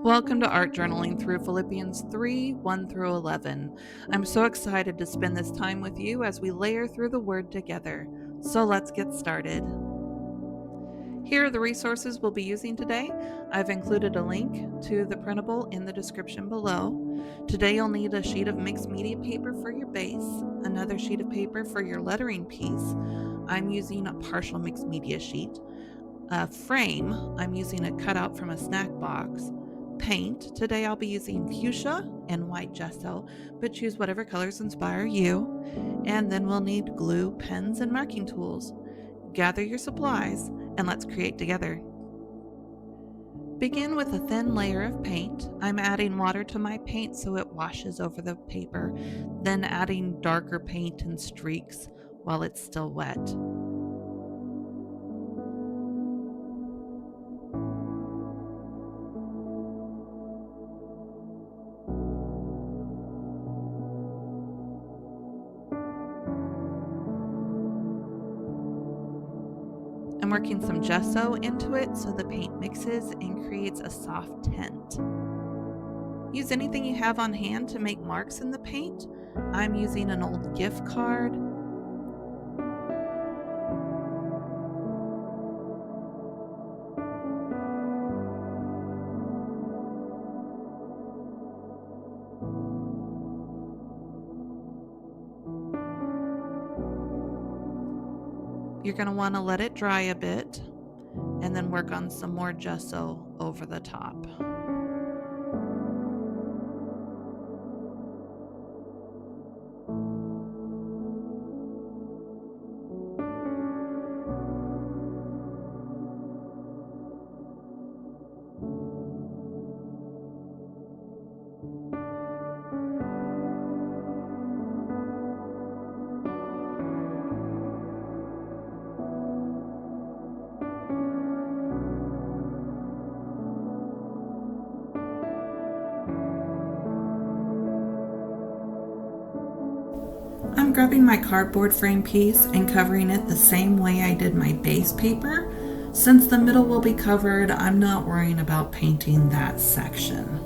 Welcome to Art Journaling through Philippians 3 1 through 11. I'm so excited to spend this time with you as we layer through the Word together. So let's get started. Here are the resources we'll be using today. I've included a link to the printable in the description below. Today you'll need a sheet of mixed media paper for your base, another sheet of paper for your lettering piece. I'm using a partial mixed media sheet. A frame, I'm using a cutout from a snack box. Paint, today I'll be using fuchsia and white gesso, but choose whatever colors inspire you. And then we'll need glue, pens, and marking tools. Gather your supplies and let's create together. Begin with a thin layer of paint. I'm adding water to my paint so it washes over the paper, then adding darker paint and streaks while it's still wet. I'm working some gesso into it so the paint mixes and creates a soft tint. Use anything you have on hand to make marks in the paint. I'm using an old gift card. You're going to want to let it dry a bit and then work on some more gesso over the top. I'm grabbing my cardboard frame piece and covering it the same way I did my base paper. Since the middle will be covered, I'm not worrying about painting that section.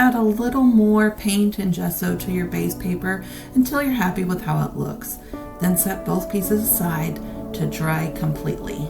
Add a little more paint and gesso to your base paper until you're happy with how it looks. Then set both pieces aside to dry completely.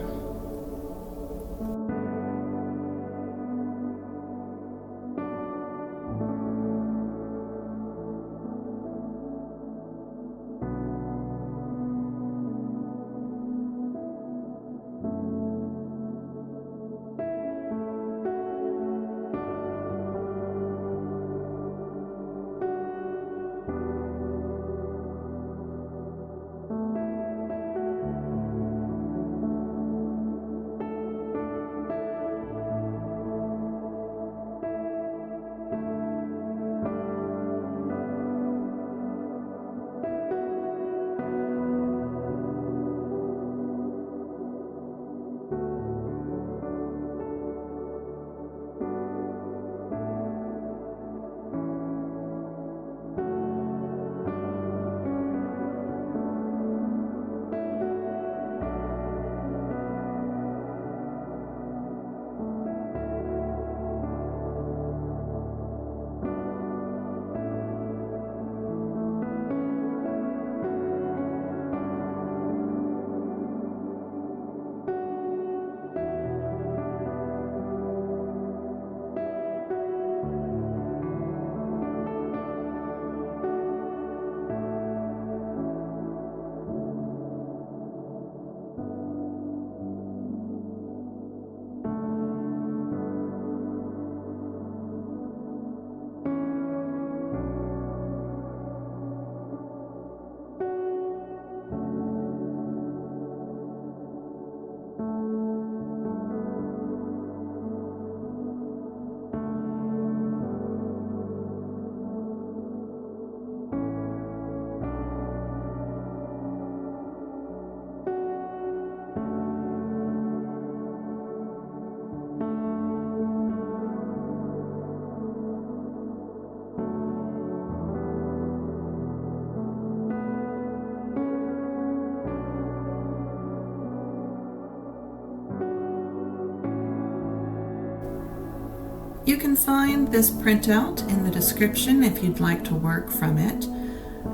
You can find this printout in the description if you'd like to work from it.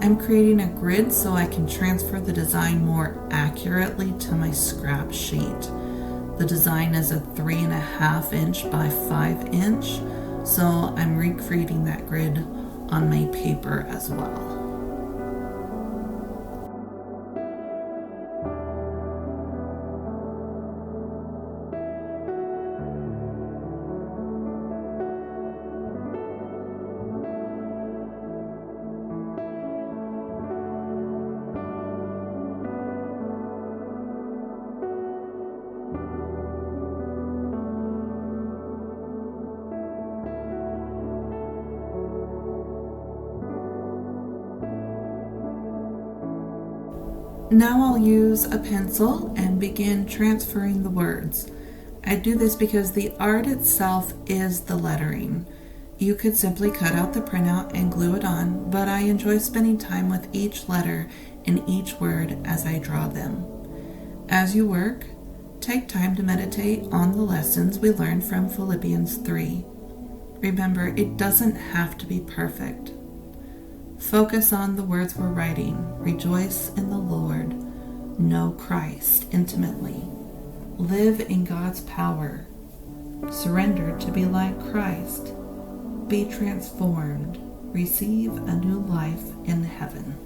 I'm creating a grid so I can transfer the design more accurately to my scrap sheet. The design is a 3.5 inch by 5 inch, so I'm recreating that grid on my paper as well. Now I'll use a pencil and begin transferring the words. I do this because the art itself is the lettering. You could simply cut out the printout and glue it on, but I enjoy spending time with each letter and each word as I draw them. As you work, take time to meditate on the lessons we learned from Philippians 3. Remember, it doesn't have to be perfect. Focus on the words we're writing. Rejoice in the Lord. Know Christ intimately. Live in God's power. Surrender to be like Christ. Be transformed. Receive a new life in heaven.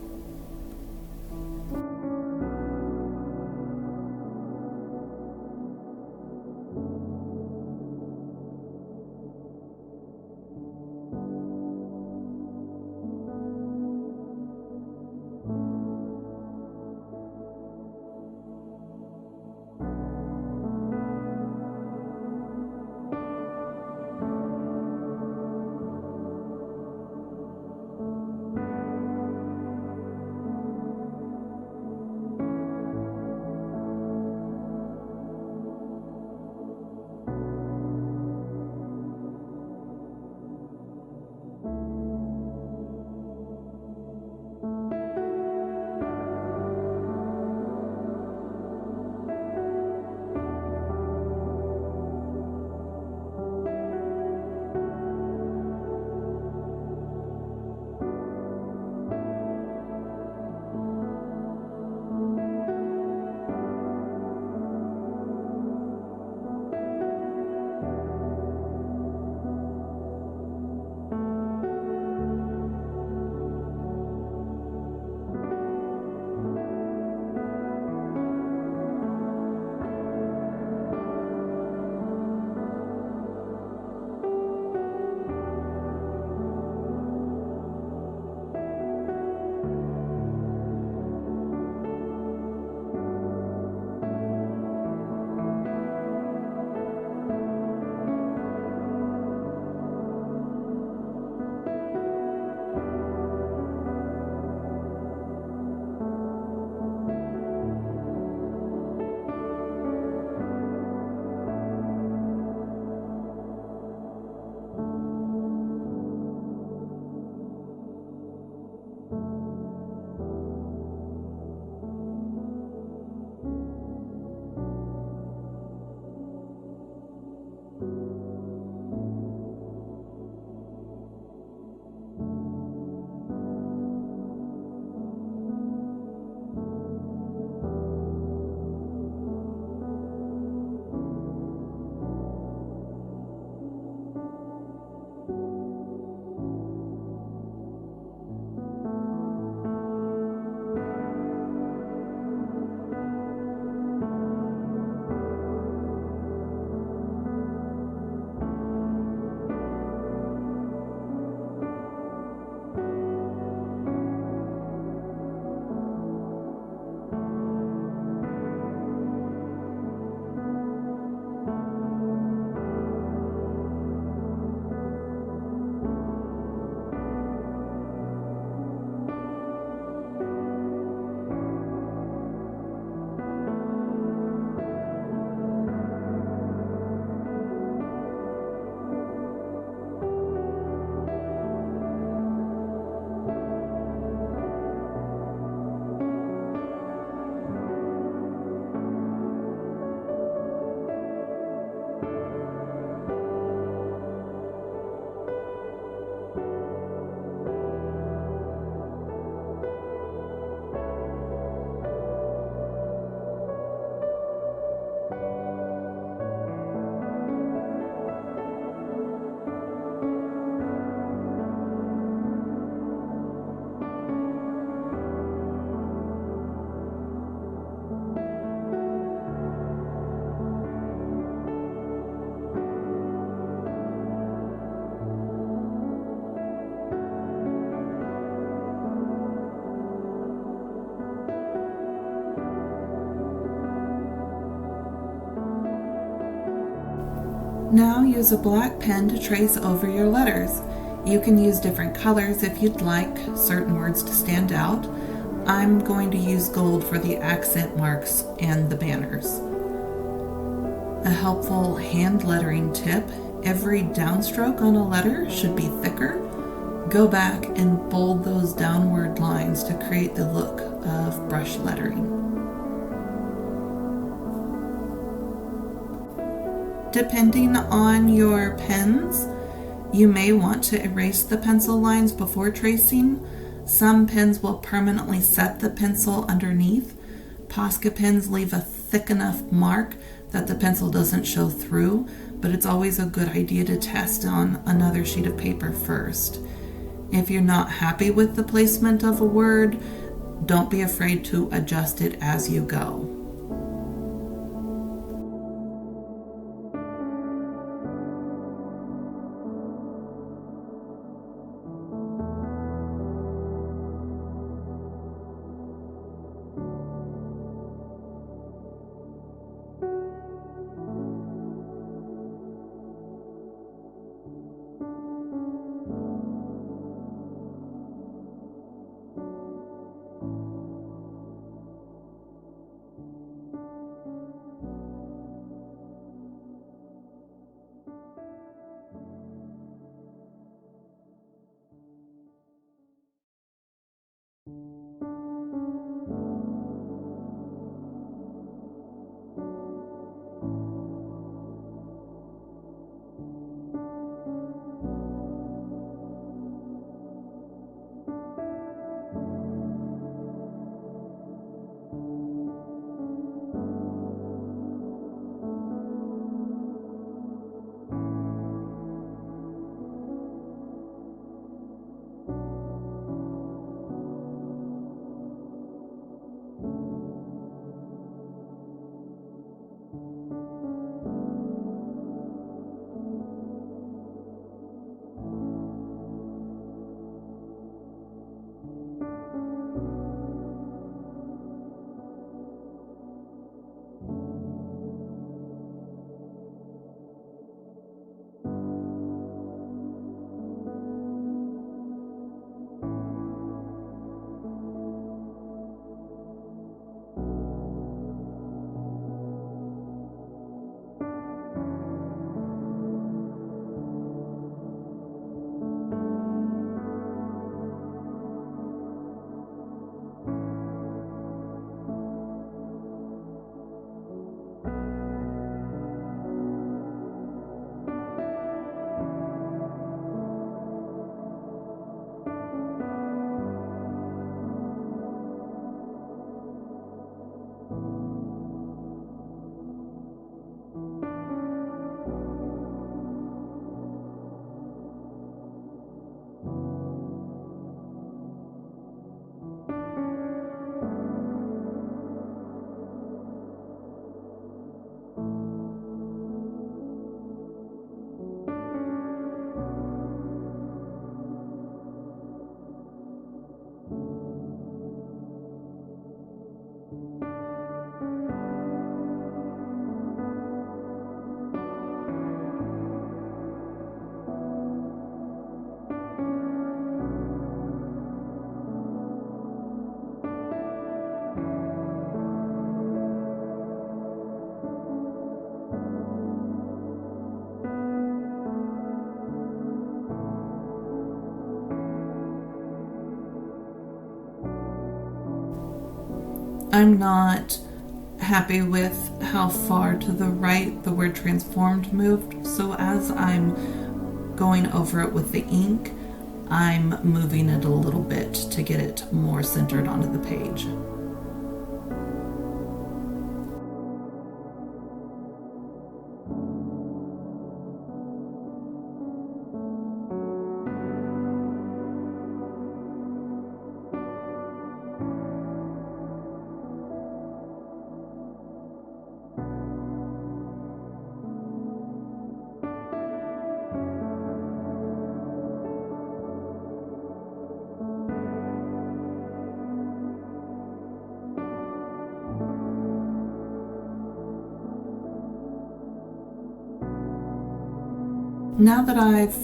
Now use a black pen to trace over your letters. You can use different colors if you'd like certain words to stand out. I'm going to use gold for the accent marks and the banners. A helpful hand lettering tip: every downstroke on a letter should be thicker. Go back and bold those downward lines to create the look of brush lettering. Depending on your pens, you may want to erase the pencil lines before tracing. Some pens will permanently set the pencil underneath. Posca pens leave a thick enough mark that the pencil doesn't show through, but it's always a good idea to test on another sheet of paper first. If you're not happy with the placement of a word, don't be afraid to adjust it as you go. I'm not happy with how far to the right the word transformed moved, so as I'm going over it with the ink, I'm moving it a little bit to get it more centered onto the page. Now that I've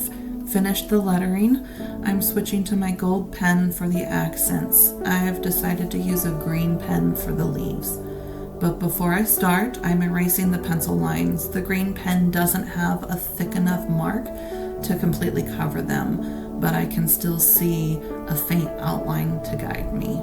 finished the lettering, I'm switching to my gold pen for the accents. I have decided to use a green pen for the leaves. But before I start, I'm erasing the pencil lines. The green pen doesn't have a thick enough mark to completely cover them, but I can still see a faint outline to guide me.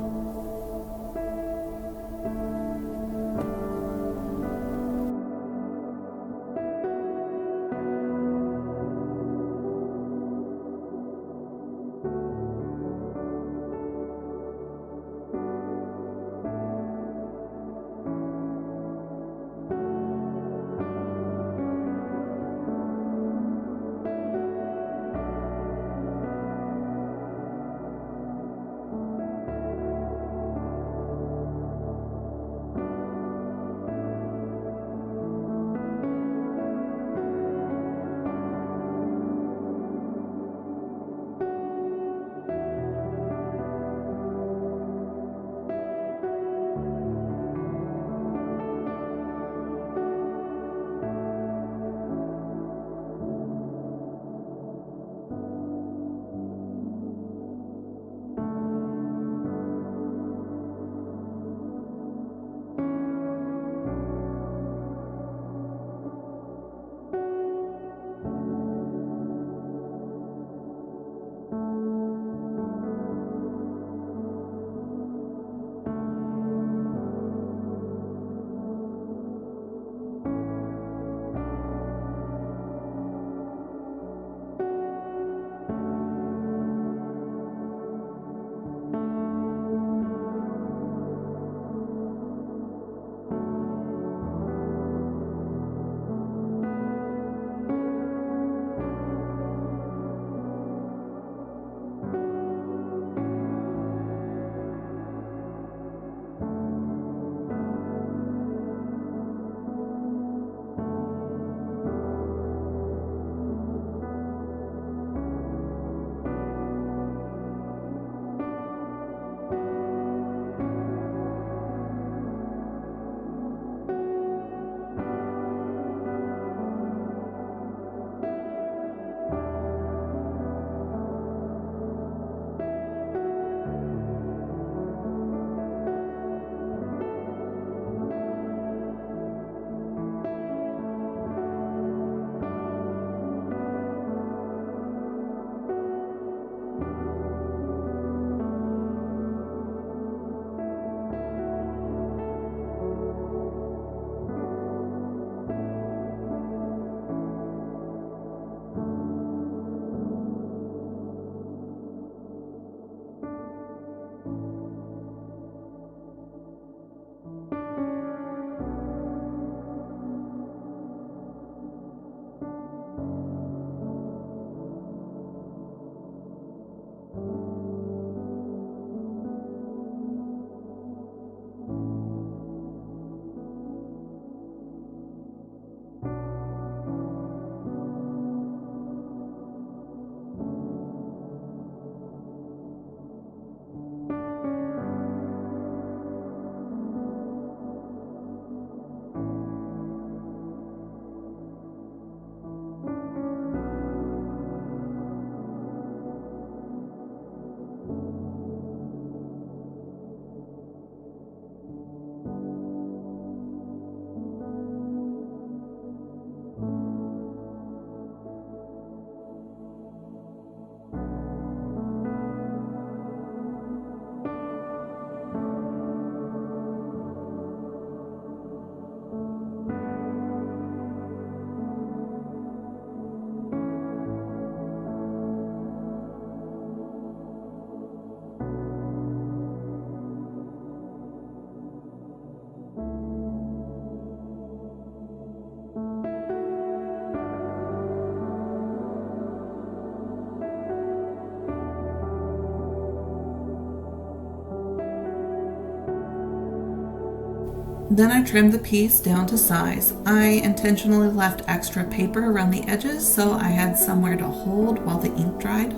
Then I trimmed the piece down to size. I intentionally left extra paper around the edges so I had somewhere to hold while the ink dried.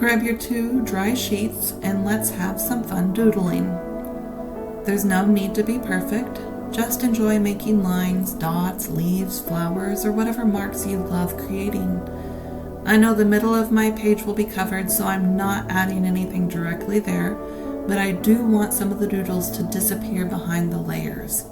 Grab your 2 dry sheets and let's have some fun doodling. There's no need to be perfect. Just enjoy making lines, dots, leaves, flowers, or whatever marks you love creating. I know the middle of my page will be covered, so I'm not adding anything directly there, but I do want some of the doodles to disappear behind the layers.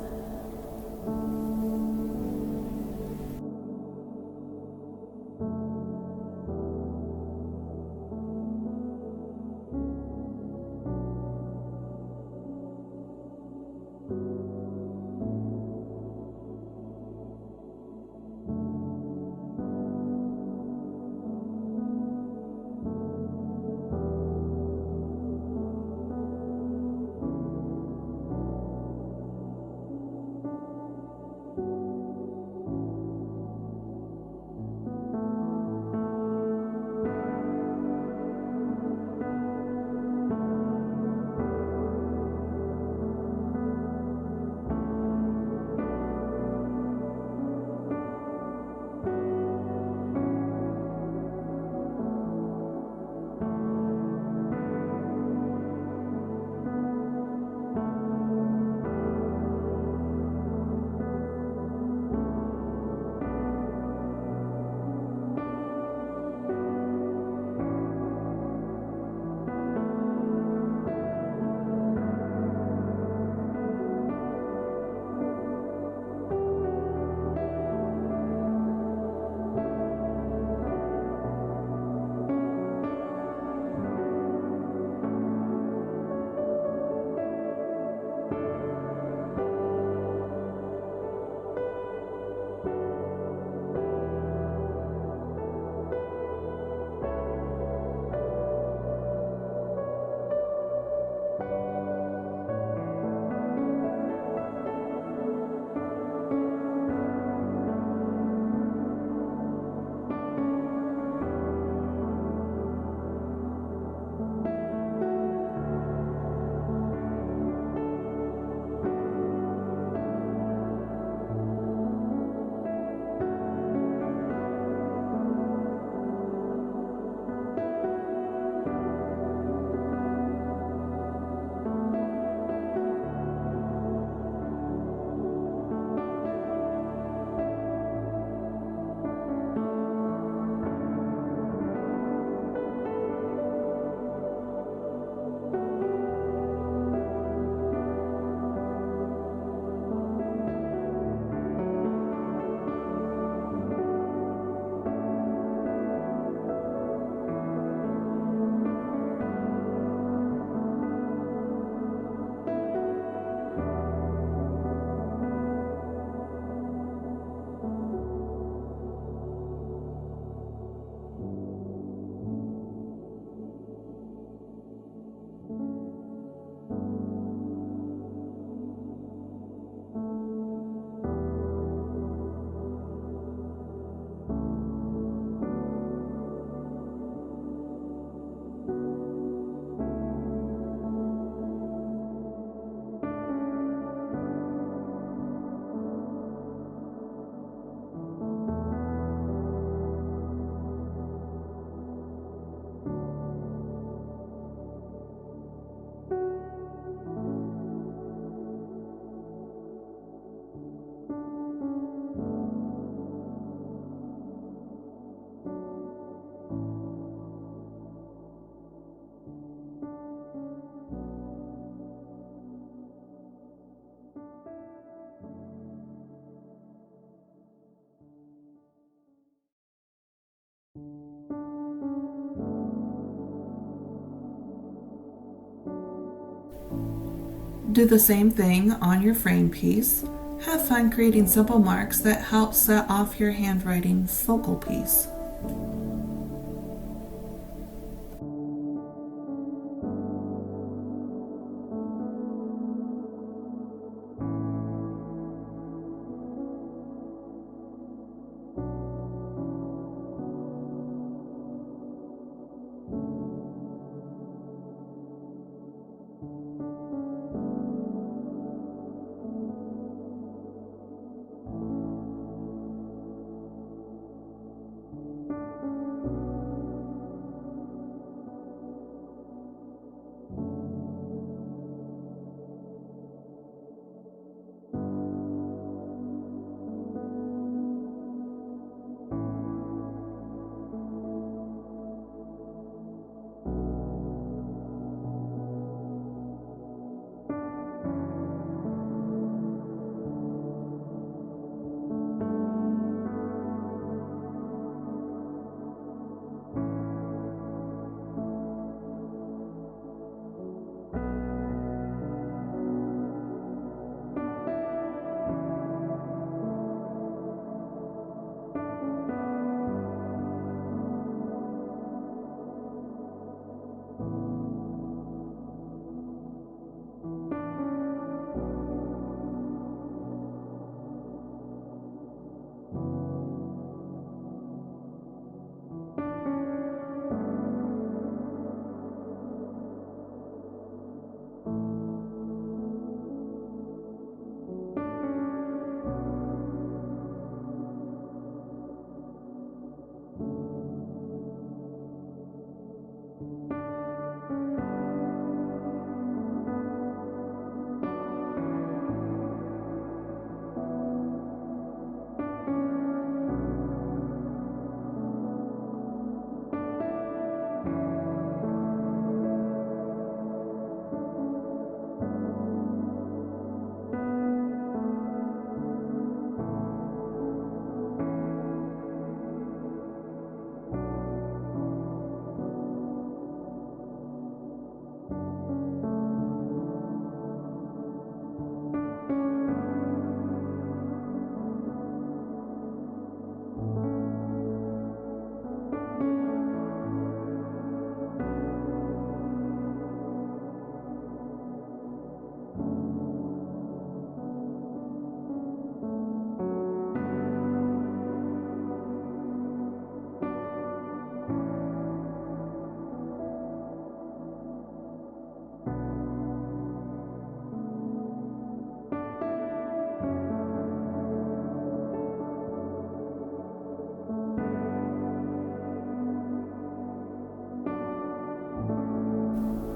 Do the same thing on your frame piece. Have fun creating simple marks that help set off your handwriting focal piece.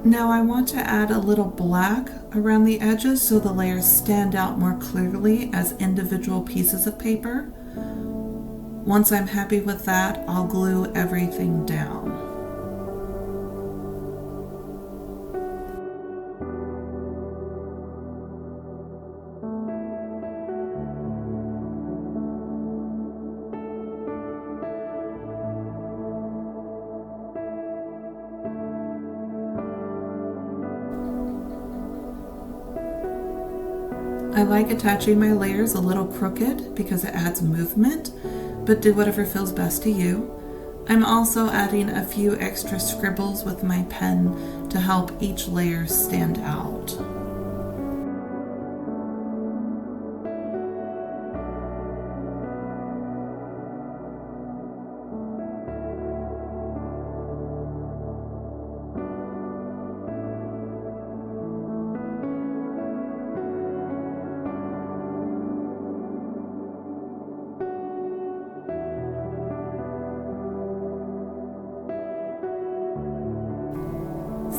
Now I want to add a little black around the edges so the layers stand out more clearly as individual pieces of paper. Once I'm happy with that, I'll glue everything down. I like attaching my layers a little crooked because it adds movement, but do whatever feels best to you. I'm also adding a few extra scribbles with my pen to help each layer stand out.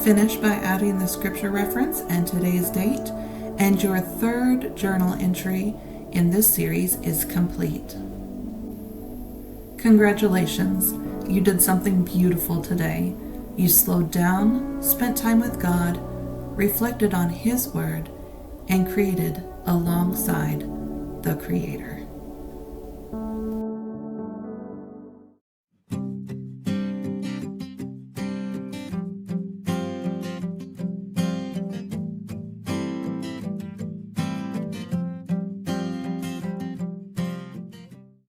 Finish by adding the scripture reference and today's date, and your third journal entry in this series is complete. Congratulations, you did something beautiful today. You slowed down, spent time with God, reflected on His Word, and created alongside the Creator.